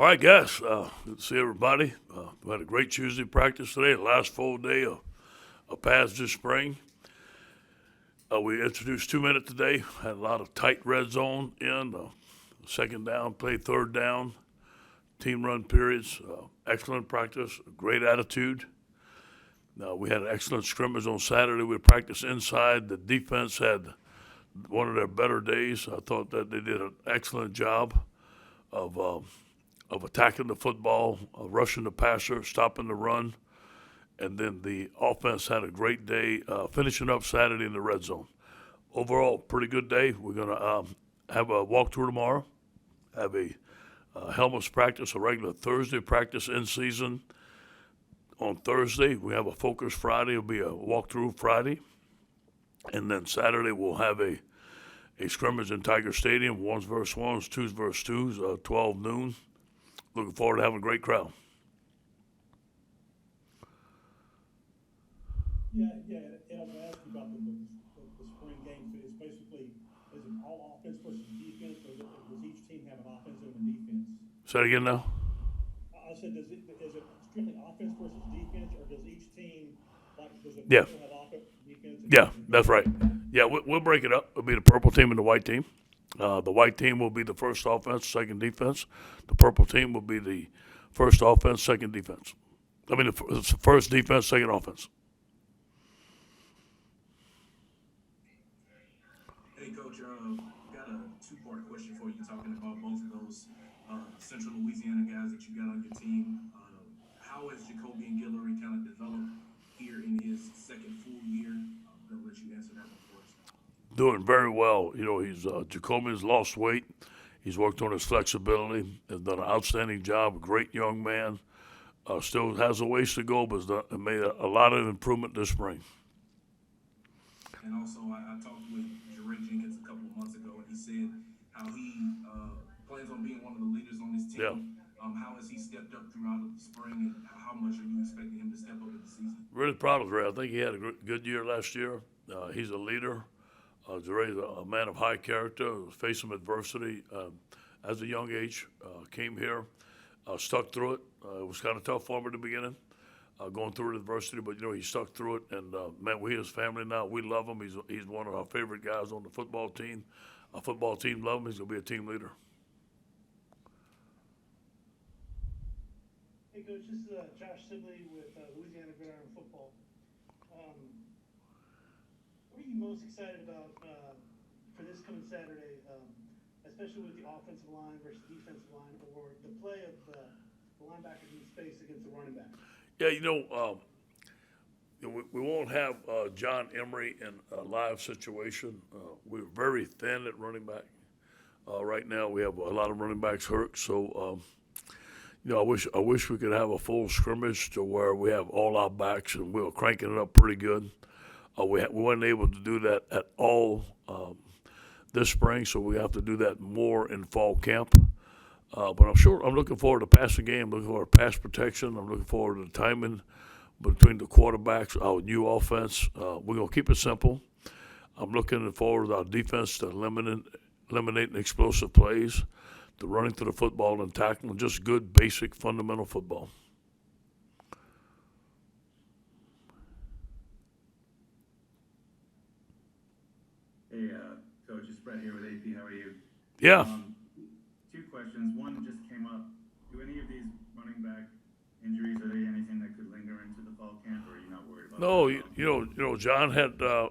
All right, guys. Good to see everybody. We had a great Tuesday practice today, the last full day of pads this spring. We introduced 2 minute today. Had a lot of tight red zone in. Second down, play third down, team run periods. Excellent practice, great attitude. We had an excellent scrimmage on Saturday. We practiced inside. The defense had one of their better days. I thought that they did an excellent job of attacking the football, rushing the passer, stopping the run, and then the offense had a great day, finishing up Saturday in the red zone. Overall, pretty good day. We're going to have a walkthrough tomorrow, have a helmets practice, a regular Thursday practice in season. On Thursday, we have a focus Friday. It'll be a walkthrough Friday. And then Saturday, we'll have a scrimmage in Tiger Stadium, ones versus ones, twos versus twos, 12 noon. Looking forward to having a great crowd. Yeah, and I'm going to ask you about the spring game. It's basically, is it all offense versus defense, or does each team have an offensive and defense? Say it again now. I said, is it strictly offense versus defense, or does each team, does it Yeah. have offense, defense? Yeah, that's right. Yeah, we'll break it up. It'll be the purple team and the white team. The white team will be the first offense, second defense. The purple team will be the first offense, second defense. I mean, the first defense, second offense. Hey, Coach, got a two-part question for you, talking about both of those Central Louisiana guys that you got on your team. How has Jacoby and Guillory kind of developed here in his second full year? I'm going to let you answer that one for us. Doing very well. You know, Jacoby's lost weight. He's worked on his flexibility. Has done an outstanding job. A great young man. Still has a ways to go, but has made a lot of improvement this spring. And also, I talked with Jerry Jenkins a couple of months ago, and he said how he plans on being one of the leaders on his team. Yeah. How has he stepped up throughout the spring, and how much are you expecting him to step up in the season? Really proud of Ray. I think he had a good year last year. He's a leader. Jerry's a man of high character, faced some adversity as a young age, came here, stuck through it. It was kind of tough for him at the beginning, going through adversity, but, he stuck through it. And, man, we his family now. We love him. He's one of our favorite guys on the football team. Our football team loves him. He's going to be a team leader. Hey, Coach, this is Josh Sibley with Louisiana Gridiron Football. What are you most excited about for this coming Saturday, especially with the offensive line versus defensive line, or the play of the linebackers in space against the running back? Yeah, we won't have John Emery in a live situation. We're very thin at running back. Right now, we have a lot of running backs hurt, so I wish we could have a full scrimmage to where we have all our backs and we were cranking it up pretty good. We weren't able to do that at all this spring, so we have to do that more in fall camp. But I'm looking forward to passing game. I'm looking forward to pass protection. I'm looking forward to the timing between the quarterbacks, our new offense. We're going to keep it simple. I'm looking forward to our defense to eliminating explosive plays, to running to the football and tackling, just good, basic, fundamental football. Hey, Coach, it's Brett here with AP. How are you? Yeah. Two questions. One just came up. Do any of these running back injuries, are they anything that could linger into the fall camp, or are you not worried about No,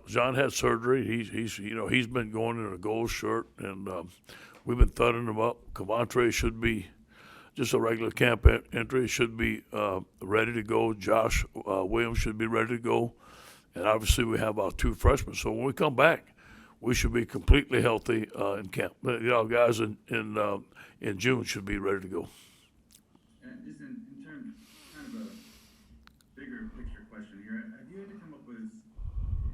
John had surgery. He's been going in a gold shirt, and we've been thudding him up. Cavante should be just a regular camp entry. Should be ready to go. Josh Williams should be ready to go, and obviously we have our two freshmen. So when we come back, we should be completely healthy in camp. Guys in June should be ready to go. And just in terms, kind of a bigger picture question here, have you had to come up with,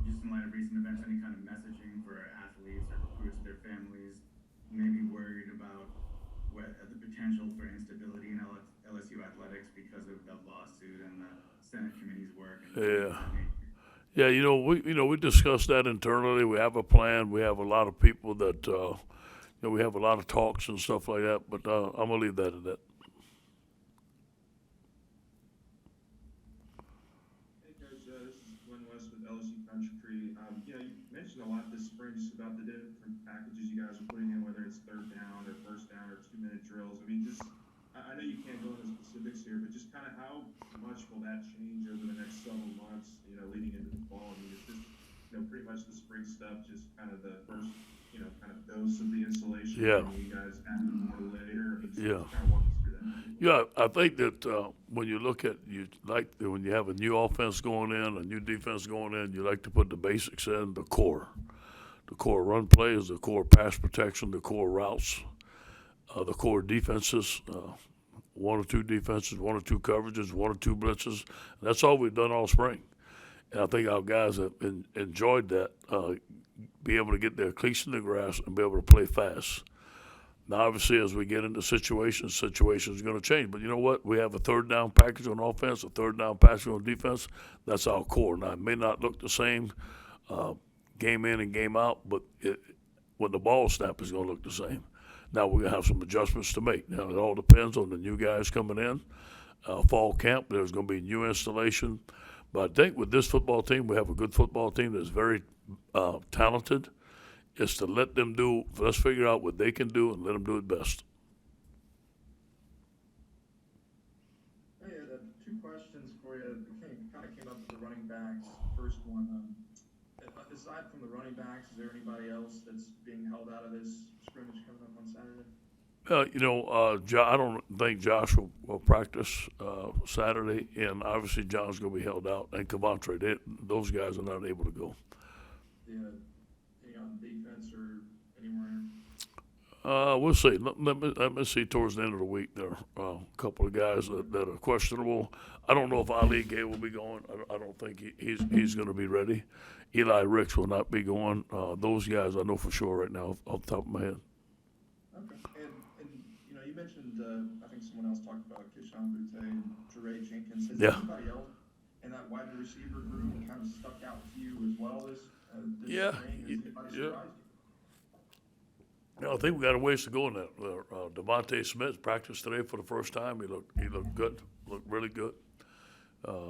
just in light of recent events, any kind of messaging for athletes or recruits, their families, maybe worried about the potential for instability in LSU athletics because of the lawsuit and the Senate committee's work? And Yeah, we discussed that internally. We have a plan. We have a lot of people that, we have a lot of talks and stuff like that. But I'm gonna leave that at that. just about the different packages you guys are putting in, whether it's third down or first down or 2-minute drills. I mean, just I know you can't go into specifics here, but just kind of how much will that change over the next several months? You know, leading into the fall. I mean, is this pretty much the spring stuff, just kind of the first kind of dose of the installation? Yeah. And you guys add more later. I mean, just Yeah. kind of walk us through that. Yeah, I think that when you look at when you have a new offense going in, a new defense going in, you like to put the basics in, the core run plays, the core pass protection, the core routes, the core defenses, one or two defenses, one or two coverages, one or two blitzes. That's all we've done all spring, and I think our guys have enjoyed that. Be able to get their cleats in the grass and be able to play fast. Now, obviously, as we get into situations are going to change. But you know what? We have a third down package on offense, a third down package on defense. That's our core. Now, it may not look the same game in and game out, but when the ball snap is going to look the same. Now, we're going to have some adjustments to make. Now, it all depends on the new guys coming in. Fall camp, there's going to be new installation. But I think with this football team, we have a good football team that's very talented. Is to let them let's figure out what they can do and let them do it best. Hey, I had two questions for you. It kind of came up with the running backs. First one, aside from the running backs, is there anybody else that's being held out of this scrimmage coming up on Saturday? I don't think Josh will practice Saturday, and obviously John's going to be held out, and Coventry. Those guys are not able to go. Yeah. On defense or anywhere? We'll see. Let me see towards the end of the week. There are a couple of guys that are questionable. I don't know if Ali Gay will be going. I don't think he's going to be ready. Eli Ricks will not be going. Those guys I know for sure right now off the top of my head. Okay. And you mentioned I think someone else talked about Keyshawn Butte and Jeray Jenkins. Has anybody else in that wide receiver group kind of stuck out to you as well as this Yeah. spring? Has anybody surprised you? I think we got a ways to go in that. Devontae Smith practiced today for the first time. He looked good, looked really good.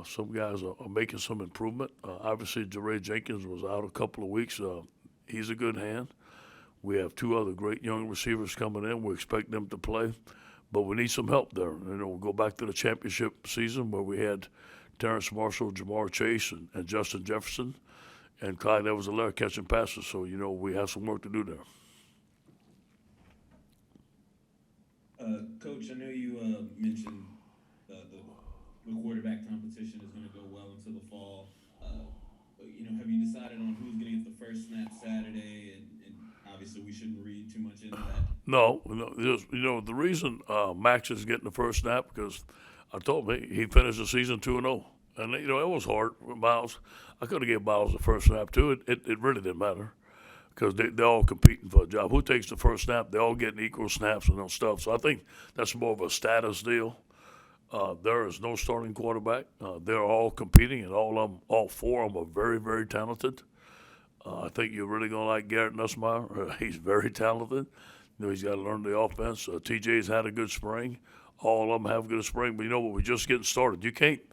Some guys are making some improvement. Obviously, Jeray Jenkins was out a couple of weeks. He's a good hand. We have two other great young receivers coming in. We expect them to play, but we need some help there. We'll go back to the championship season where we had Terrence Marshall, Jamar Chase, and Justin Jefferson, and Clyde Edwards-Helaire catching passes. So, we have some work to do there. Coach, I know you mentioned the quarterback competition is going to go well into the fall. Have you decided on who's going to get the first snap Saturday? And obviously, we shouldn't read too much into that. No, the reason Max is getting the first snap because I told him he finished the season 2-0, and it was hard with Miles. I could have given Miles the first snap too. It really didn't matter. Because they're all competing for a job. Who takes the first snap? They're all getting equal snaps and stuff. So I think that's more of a status deal. There is no starting quarterback. They're all competing, and all four of them are very, very talented. I think you're really going to like Garrett Nussmeier. He's very talented. He's got to learn the offense. TJ's had a good spring. All of them have a good spring. But we're just getting started. We're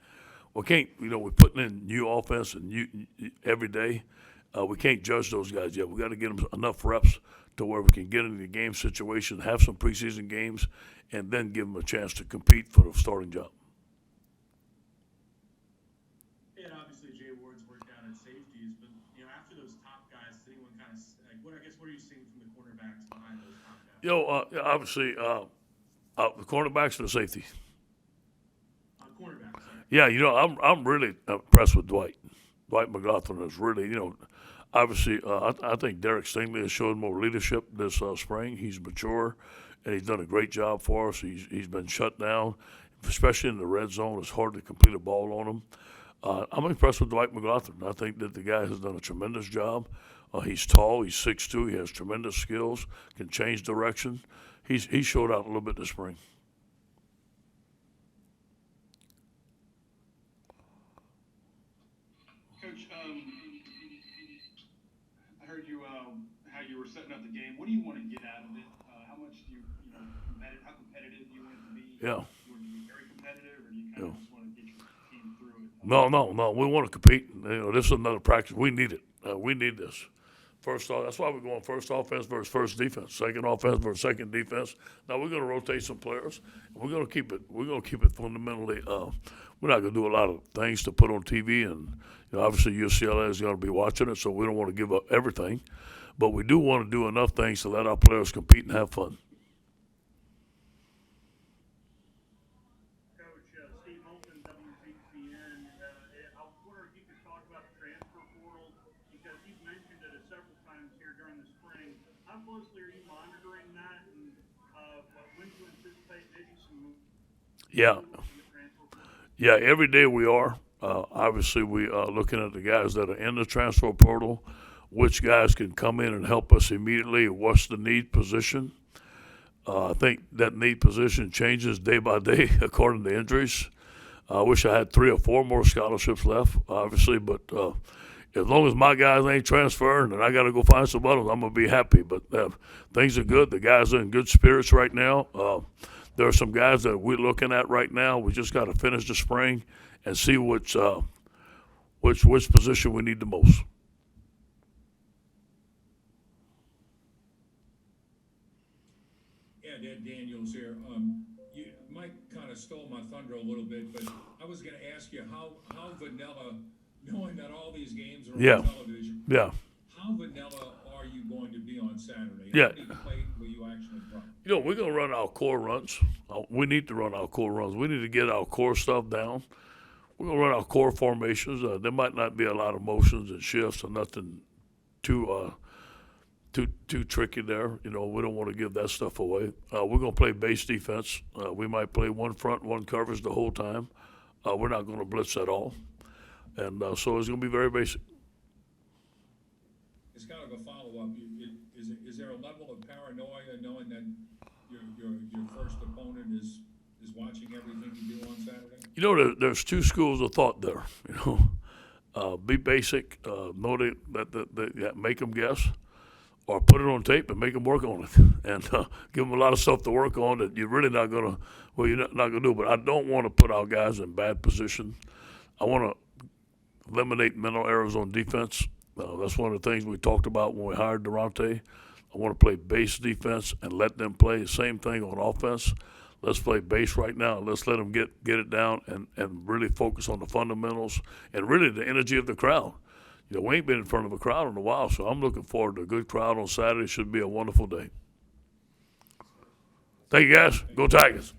putting in new offense and new every day. We can't judge those guys yet. We got to get them enough reps to where we can get into the game situation, have some preseason games, and then give them a chance to compete for the starting job. And obviously Jay Ward's worked out at safeties, but after those top guys, does anyone kind of what are you seeing from the cornerbacks behind those top guys? Obviously, the cornerbacks and the safety. Cornerbacks. Sorry. Yeah, I'm really impressed with Dwight. Dwight McLaughlin is really, obviously, I think Derek Stingley has shown more leadership this spring. He's mature, and he's done a great job for us. He's been shut down, especially in the red zone. It's hard to complete a ball on him. I'm impressed with Dwight McLaughlin. I think that the guy has done a tremendous job. He's tall. He's 6'2". He has tremendous skills, can change direction. He showed out a little bit this spring. Coach, I heard you how you were setting up the game. What do you want to get out of it? How much do how competitive do you want it to be? Yeah. Do you want it to be very competitive, or do you kind of just want to get your team through it? No. We want to compete. This is another practice. We need it. We need this. First off, that's why we're going first offense versus first defense, second offense versus second defense. Now we're going to rotate some players. We're going to keep it. We're going to keep it fundamentally. We're not going to do a lot of things to put on TV, and obviously UCLA is going to be watching it, so we don't want to give up everything, but we do want to do enough things to let our players compete and have fun. Coach Steve Moulton, WZCN. I was wondering if you could talk about the transfer portal because you've mentioned it several times here during the spring. How closely are you monitoring that, and when do you anticipate maybe some? Yeah. Yeah, every day we are. Obviously, we are looking at the guys that are in the transfer portal, which guys can come in and help us immediately, what's the need position. I think that need position changes day by day according to injuries. I wish I had 3 or 4 more scholarships left, obviously, but as long as my guys ain't transferring and I got to go find some others, I'm going to be happy. But things are good. The guys are in good spirits right now. There are some guys that we're looking at right now. We just got to finish the spring and see which position we need the most. Yeah, Daniels here. Mike kind of stole my thunder a little bit, but I was going to ask you how vanilla, knowing that all these games are on television. Yeah. How vanilla are you going to be on Saturday? Yeah. How many plays will you actually run? We're going to run our core runs. We need to run our core runs. We need to get our core stuff down. We're going to run our core formations. There might not be a lot of motions and shifts or nothing too tricky there. We don't want to give that stuff away. We're going to play base defense. We might play one front, one coverage the whole time. We're not going to blitz at all. And so it's going to be very basic. It's kind of a follow-up. Is there a level of paranoia knowing that your first opponent is watching everything you do on Saturday? There's 2 schools of thought there. Be basic, know that make them guess, or put it on tape and make them work on it, and give them a lot of stuff to work on that you're really not gonna. Well, you're not gonna do. But I don't want to put our guys in bad position. I want to eliminate mental errors on defense. That's one of the things we talked about when we hired Durante. I want to play base defense and let them play. Same thing on offense. Let's play base right now. Let's let them get it down and really focus on the fundamentals and really the energy of the crowd. We ain't been in front of a crowd in a while, so I'm looking forward to a good crowd on Saturday. Should be a wonderful day. Thank you, guys. Go Tigers.